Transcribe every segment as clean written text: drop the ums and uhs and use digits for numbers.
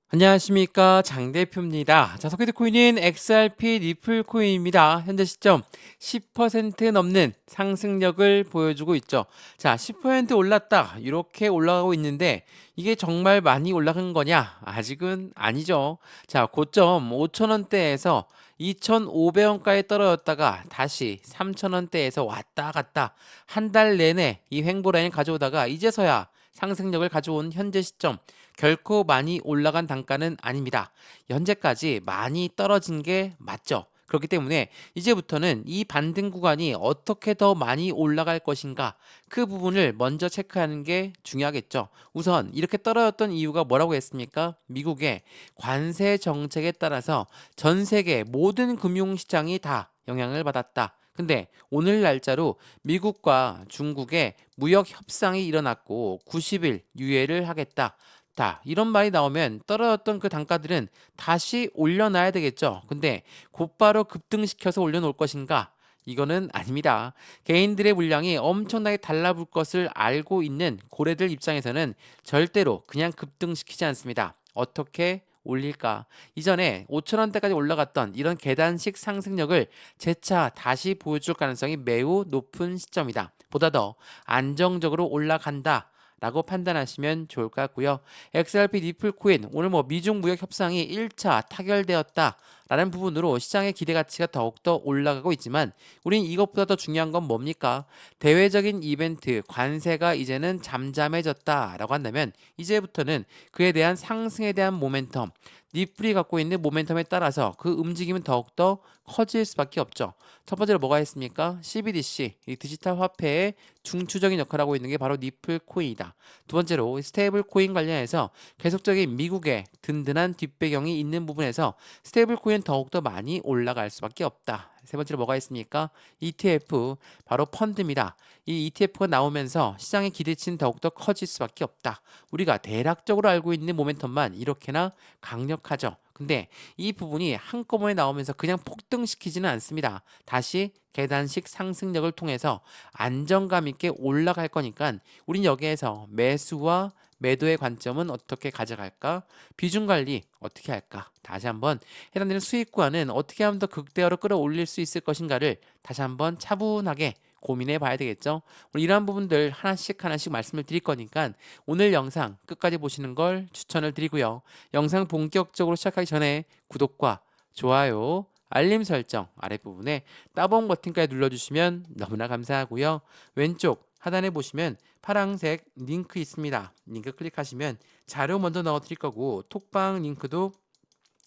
안녕하십니까 장 대표입니다. 자, 소개트 코인은 XRP 리플 코인입니다. 현재 시점 10% 넘는 상승력을 보여주고 있죠. 자, 10% 올랐다 이렇게 올라가고 있는데 이게 정말 많이 올라간 거냐? 아직은 아니죠. 자, 고점 5,000원대에서 2,500원까지 떨어졌다가 다시 3,000원대에서 왔다 갔다 한 달 내내 이 횡보 라인 가져오다가 이제서야 상승력을 가져온 현재 시점, 결코 많이 올라간 단가는 아닙니다. 현재까지 많이 떨어진 게 맞죠. 그렇기 때문에 이제부터는 이 반등 구간이 어떻게 더 많이 올라갈 것인가, 그 부분을 먼저 체크하는 게 중요하겠죠. 우선 이렇게 떨어졌던 이유가 뭐라고 했습니까? 미국의 관세 정책에 따라서 전 세계 모든 금융시장이 다 영향을 받았다. 근데 오늘 날짜로 미국과 중국의 무역 협상이 일어났고 90일 유예를 하겠다. 자, 이런 말이 나오면 떨어졌던 그 단가들은 다시 올려놔야 되겠죠. 근데 곧바로 급등시켜서 올려놓을 것인가? 이거는 아닙니다. 개인들의 물량이 엄청나게 달라붙을 것을 알고 있는 고래들 입장에서는 절대로 그냥 급등시키지 않습니다. 어떻게 올릴까? 이전에 5,000원대까지 올라갔던 이런 계단식 상승력을 재차 다시 보여줄 가능성이 매우 높은 시점이다. 보다 더 안정적으로 올라간다 라고 판단하시면 좋을 것 같고요. XRP 리플 코인, 오늘 미중 무역 협상이 1차 타결되었다 라는 부분으로 시장의 기대 가치가 더욱더 올라가고 있지만 우린 이것보다 더 중요한 건 뭡니까? 대외적인 이벤트, 관세가 이제는 잠잠해졌다 라고 한다면 이제부터는 그에 대한 상승에 대한 모멘텀, 리플이 갖고 있는 모멘텀에 따라서 그 움직임은 더욱더 커질 수밖에 없죠. 첫 번째로 뭐가 있습니까? CBDC, 이 디지털 화폐의 중추적인 역할을 하고 있는 게 바로 리플 코인이다. 두 번째로 스테이블 코인 관련해서 계속적인 미국의 든든한 뒷배경이 있는 부분에서 스테이블 코인 더욱더 많이 올라갈 수밖에 없다. 세 번째로 뭐가 있습니까? ETF, 바로 펀드입니다. 이 ETF가 나오면서 시장의 기대치는 더욱더 커질 수밖에 없다. 우리가 대략적으로 알고 있는 모멘텀만 이렇게나 강력하죠. 근데 이 부분이 한꺼번에 나오면서 그냥 폭등시키지는 않습니다. 다시 계단식 상승력을 통해서 안정감 있게 올라갈 거니까 우린 여기에서 매수와 매도의 관점은 어떻게 가져갈까? 비중 관리 어떻게 할까? 다시 한번 해당되는 수익 구간은 어떻게 하면 더 극대화로 끌어올릴 수 있을 것인가를 다시 한번 차분하게 고민해 봐야 되겠죠. 오늘 이러한 부분들 하나씩 하나씩 말씀을 드릴 거니까 오늘 영상 끝까지 보시는 걸 추천을 드리고요. 영상 본격적으로 시작하기 전에 구독과 좋아요, 알림 설정 아랫부분에 따봉 버튼까지 눌러주시면 너무나 감사하고요. 왼쪽 하단에 보시면 파란색 링크 있습니다. 링크 클릭하시면 자료 먼저 넣어드릴 거고 톡방 링크도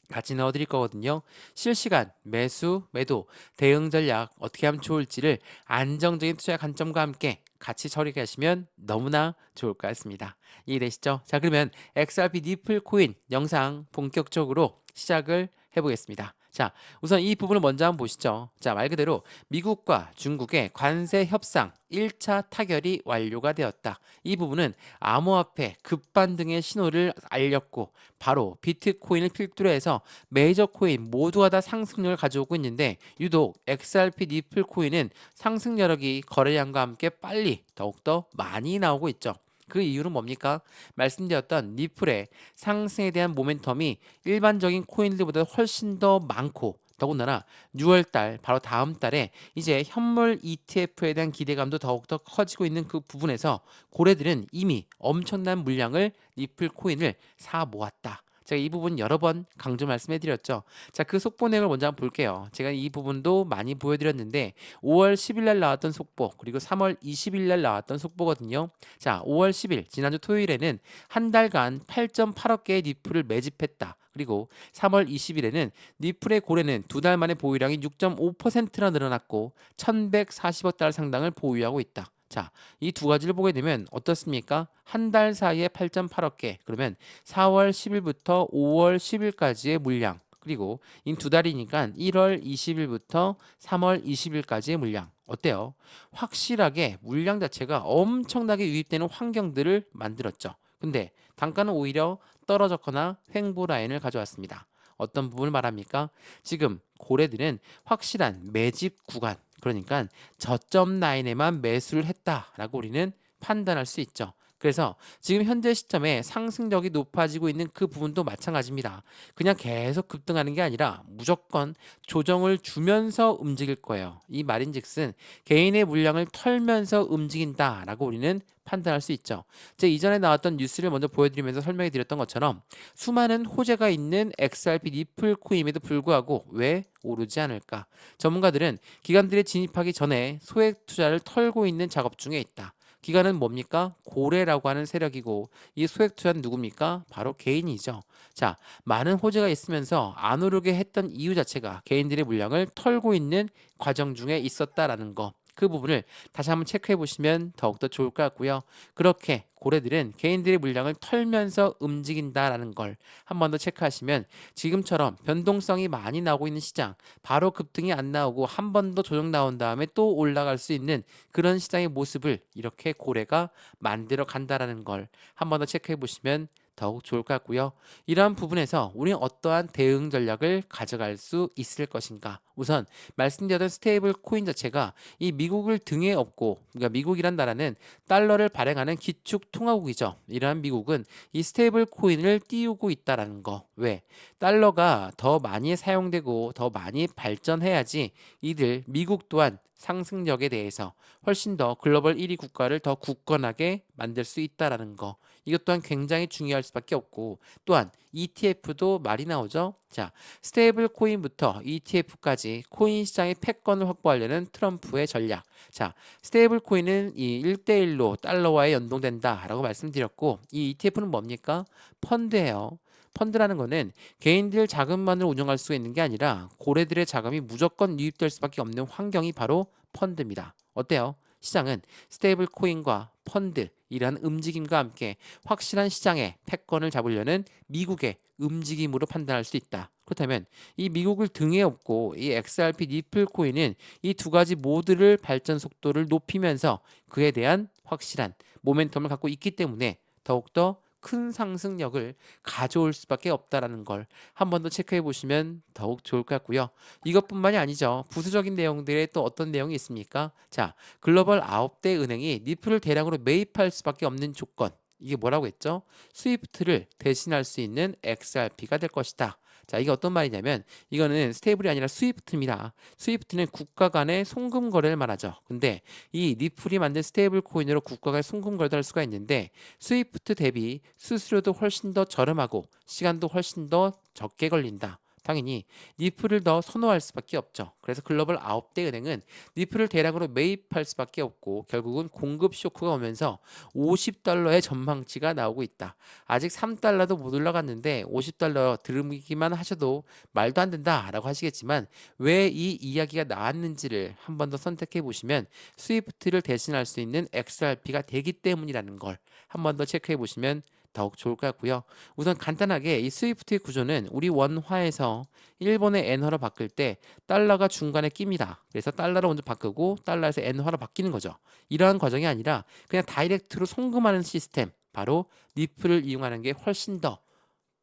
같이 넣어드릴 거거든요. 실시간 매수, 매도, 대응 전략 어떻게 하면 좋을지를 안정적인 투자 관점과 함께 같이 처리하시면 너무나 좋을 것 같습니다. 이해되시죠? 자, 그러면 XRP 리플 코인 영상 본격적으로 시작을 해보겠습니다. 자, 우선 이 부분을 먼저 한번 보시죠. 자, 말 그대로 미국과 중국의 관세 협상 1차 타결이 완료가 되었다. 이 부분은 암호화폐 급반등의 신호를 알렸고 바로 비트코인을 필두로 해서 메이저 코인 모두가 다 상승률을 가져오고 있는데 유독 XRP 리플 코인은 상승 여력이 거래량과 함께 빨리 더욱더 많이 나오고 있죠. 그 이유는 뭡니까? 말씀드렸던 리플의 상승에 대한 모멘텀이 일반적인 코인들보다 훨씬 더 많고 더군다나 6월달 바로 다음 달에 이제 현물 ETF에 대한 기대감도 더욱더 커지고 있는 그 부분에서 고래들은 이미 엄청난 물량을 리플 코인을 사 모았다. 제가 이 부분 여러 번 강조 말씀해드렸죠. 자, 그 속보 내용을 먼저 한번 볼게요. 제가 이 부분도 많이 보여드렸는데 5월 10일 날 나왔던 속보 그리고 3월 20일 날 나왔던 속보거든요. 자, 5월 10일 지난주 토요일에는 한 달간 8.8억 개의 리플을 매집했다. 그리고 3월 20일에는 리플의 고래는 두 달 만에 보유량이 6.5%나 늘어났고 1,140억 달러 상당을 보유하고 있다. 자, 이 두 가지를 보게 되면 어떻습니까? 한 달 사이에 8.8억 개. 그러면 4월 10일부터 5월 10일까지의 물량. 그리고 이 두 달이니까 1월 20일부터 3월 20일까지의 물량. 어때요? 확실하게 물량 자체가 엄청나게 유입되는 환경들을 만들었죠. 근데 단가는 오히려 떨어졌거나 횡보 라인을 가져왔습니다. 어떤 부분을 말합니까? 지금 고래들은 확실한 매집 구간, 그러니까 저점 라인에만 매수를 했다라고 우리는 판단할 수 있죠. 그래서 지금 현재 시점에 상승력이 높아지고 있는 그 부분도 마찬가지입니다. 그냥 계속 급등하는 게 아니라 무조건 조정을 주면서 움직일 거예요. 이 말인즉슨 개인의 물량을 털면서 움직인다라고 우리는 판단할 수 있죠. 제 이전에 나왔던 뉴스를 먼저 보여드리면서 설명해 드렸던 것처럼 수많은 호재가 있는 XRP 리플 코인임에도 불구하고 왜 오르지 않을까? 전문가들은 기관들이 진입하기 전에 소액 투자를 털고 있는 작업 중에 있다. 기관은 뭡니까? 고래라고 하는 세력이고 이 소액 투자는 누굽니까? 바로 개인이죠. 자, 많은 호재가 있으면서 안 오르게 했던 이유 자체가 개인들의 물량을 털고 있는 과정 중에 있었다라는 거. 그 부분을 다시 한번 체크해 보시면 더욱더 좋을 것 같고요. 그렇게 고래들은 개인들의 물량을 털면서 움직인다라는 걸 한 번 더 체크하시면 지금처럼 변동성이 많이 나오고 있는 시장, 바로 급등이 안 나오고 한 번 더 조정 나온 다음에 또 올라갈 수 있는 그런 시장의 모습을 이렇게 고래가 만들어 간다라는 걸 한 번 더 체크해 보시면 더욱 좋을 것 같고요. 이러한 부분에서 우리는 어떠한 대응 전략을 가져갈 수 있을 것인가? 우선 말씀드렸던 스테이블 코인 자체가 이 미국을 등에 업고, 그러니까 미국이란 나라는 달러를 발행하는 기축 통화국이죠. 이러한 미국은 이 스테이블 코인을 띄우고 있다라는 거. 왜? 달러가 더 많이 사용되고 더 많이 발전해야지 이들 미국 또한 상승력에 대해서 훨씬 더 글로벌 1위 국가를 더 굳건하게 만들 수 있다라는 거. 이것 또한 굉장히 중요할 수밖에 없고, 또한 ETF도 말이 나오죠. 자, 스테이블 코인부터 ETF까지 코인 시장의 패권을 확보하려는 트럼프의 전략. 자, 스테이블 코인은 이 1대1로 달러와에 연동된다라고 말씀드렸고, 이 ETF는 뭡니까? 펀드예요. 펀드라는 거는 개인들 자금만으로 운영할 수 있는 게 아니라 고래들의 자금이 무조건 유입될 수밖에 없는 환경이 바로 펀드입니다. 어때요? 시장은 스테이블 코인과 펀드 이러한 움직임과 함께 확실한 시장의 패권을 잡으려는 미국의 움직임으로 판단할 수 있다. 그렇다면 이 미국을 등에 업고 이 XRP 리플 코인은 이 두 가지 모두를 발전 속도를 높이면서 그에 대한 확실한 모멘텀을 갖고 있기 때문에 더욱더 큰 상승력을 가져올 수밖에 없다라는 걸 한 번 더 체크해 보시면 더욱 좋을 것 같고요. 이것뿐만이 아니죠. 부수적인 내용들에 또 어떤 내용이 있습니까? 자, 글로벌 9대 은행이 니플을 대량으로 매입할 수밖에 없는 조건. 이게 뭐라고 했죠? 스위프트를 대신할 수 있는 XRP가 될 것이다. 자, 이게 어떤 말이냐면 이거는 스테이블이 아니라 스위프트입니다. 스위프트는 국가 간의 송금 거래를 말하죠. 근데 이 리플이 만든 스테이블 코인으로 국가 간의 송금 거래도 할 수가 있는데 스위프트 대비 수수료도 훨씬 더 저렴하고 시간도 훨씬 더 적게 걸린다. 당연히 니플을 더 선호할 수밖에 없죠. 그래서 글로벌 9대 은행은 니플을 대량으로 매입할 수밖에 없고 결국은 공급 쇼크가 오면서 50달러의 전망치가 나오고 있다. 아직 3달러도 못 올라갔는데 50달러 들으기만 하셔도 말도 안 된다라고 하시겠지만 왜 이 이야기가 나왔는지를 한 번 더 선택해 보시면 스위프트를 대신할 수 있는 XRP가 되기 때문이라는 걸 한 번 더 체크해 보시면 더욱 좋을 것 같고요. 우선 간단하게 이 스위프트의 구조는 우리 원화에서 일본의 엔화로 바꿀 때 달러가 중간에 낍니다. 그래서 달러로 먼저 바꾸고 달러에서 엔화로 바뀌는 거죠. 이러한 과정이 아니라 그냥 다이렉트로 송금하는 시스템, 바로 리플을 이용하는 게 훨씬 더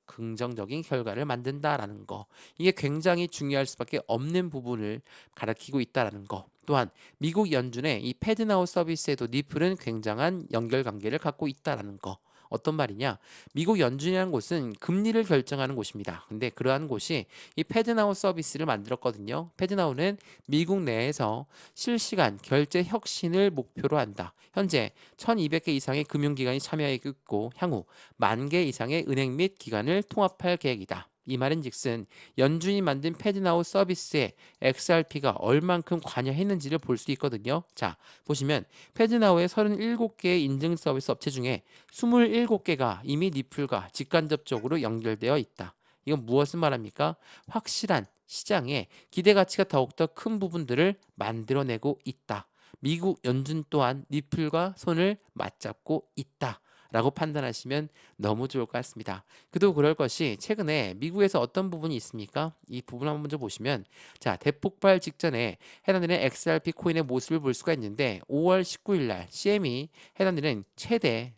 긍정적인 결과를 만든다라는 거. 이게 굉장히 중요할 수밖에 없는 부분을 가리키고 있다라는 거. 또한 미국 연준의 이 패드나우 서비스에도 리플은 굉장한 연결 관계를 갖고 있다라는 거. 어떤 말이냐? 미국 연준이라는 곳은 금리를 결정하는 곳입니다. 근데 그러한 곳이 이 패드나우 서비스를 만들었거든요. 패드나우는 미국 내에서 실시간 결제 혁신을 목표로 한다. 현재 1200개 이상의 금융기관이 참여해 있고 향후 10,000개 이상의 은행 및 기관을 통합할 계획이다. 이 말인즉슨 연준이 만든 패드나우 서비스에 XRP가 얼만큼 관여했는지를 볼 수 있거든요. 자, 보시면 패드나우의 37개의 인증 서비스 업체 중에 27개가 이미 리플과 직간접적으로 연결되어 있다. 이건 무엇을 말합니까? 확실한 시장에 기대 가치가 더욱더 큰 부분들을 만들어내고 있다. 미국 연준 또한 리플과 손을 맞잡고 있다. 라고 판단하시면 너무 좋을 것 같습니다. 그도 그럴 것이 최근에 미국에서 어떤 부분이 있습니까? 이 부분 한번 먼저 보시면 자, 대폭발 직전에 해당되는 XRP 코인의 모습을 볼 수가 있는데 5월 19일 날 CME 해당되는 최대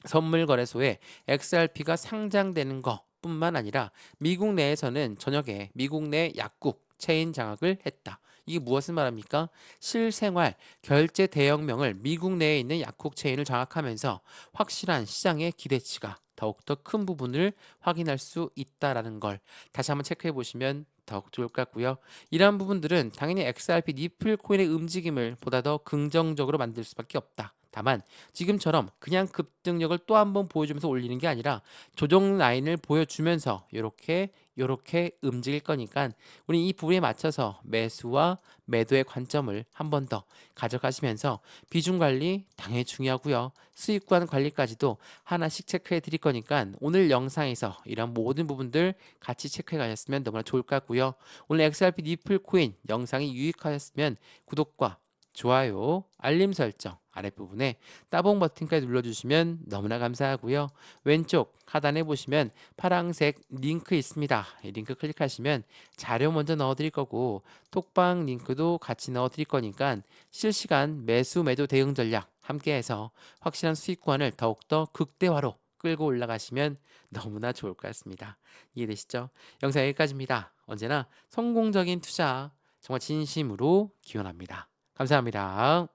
선물 거래소에 XRP가 상장되는 것뿐만 아니라 미국 내에서는 저녁에 미국 내 약국 체인 장악을 했다. 이게 무엇을 말합니까? 실생활 결제 대형명을 미국 내에 있는 약국 체인을 장악하면서 확실한 시장의 기대치가 더욱더 큰 부분을 확인할 수 있다라는 걸 다시 한번 체크해 보시면 더욱 좋을 것 같고요. 이러한 부분들은 당연히 XRP 니플 코인의 움직임을 보다 더 긍정적으로 만들 수밖에 없다. 다만 지금처럼 그냥 급등력을 또 한 번 보여주면서 올리는 게 아니라 조정 라인을 보여주면서 요렇게 움직일 거니까 우리 이 부분에 맞춰서 매수와 매도의 관점을 한 번 더 가져가시면서 비중 관리 당연히 중요하고요. 수익관 관리까지도 하나씩 체크해 드릴 거니까 오늘 영상에서 이런 모든 부분들 같이 체크해 가셨으면 너무나 좋을 것 같고요. 오늘 XRP 니플 코인 영상이 유익하셨으면 구독과 좋아요, 알림 설정 아랫부분에 따봉 버튼까지 눌러주시면 너무나 감사하고요. 왼쪽 하단에 보시면 파란색 링크 있습니다. 이 링크 클릭하시면 자료 먼저 넣어드릴 거고 톡방 링크도 같이 넣어드릴 거니까 실시간 매수 매도 대응 전략 함께해서 확실한 수익권을 더욱더 극대화로 끌고 올라가시면 너무나 좋을 것 같습니다. 이해되시죠? 영상 여기까지입니다. 언제나 성공적인 투자 정말 진심으로 기원합니다. 감사합니다.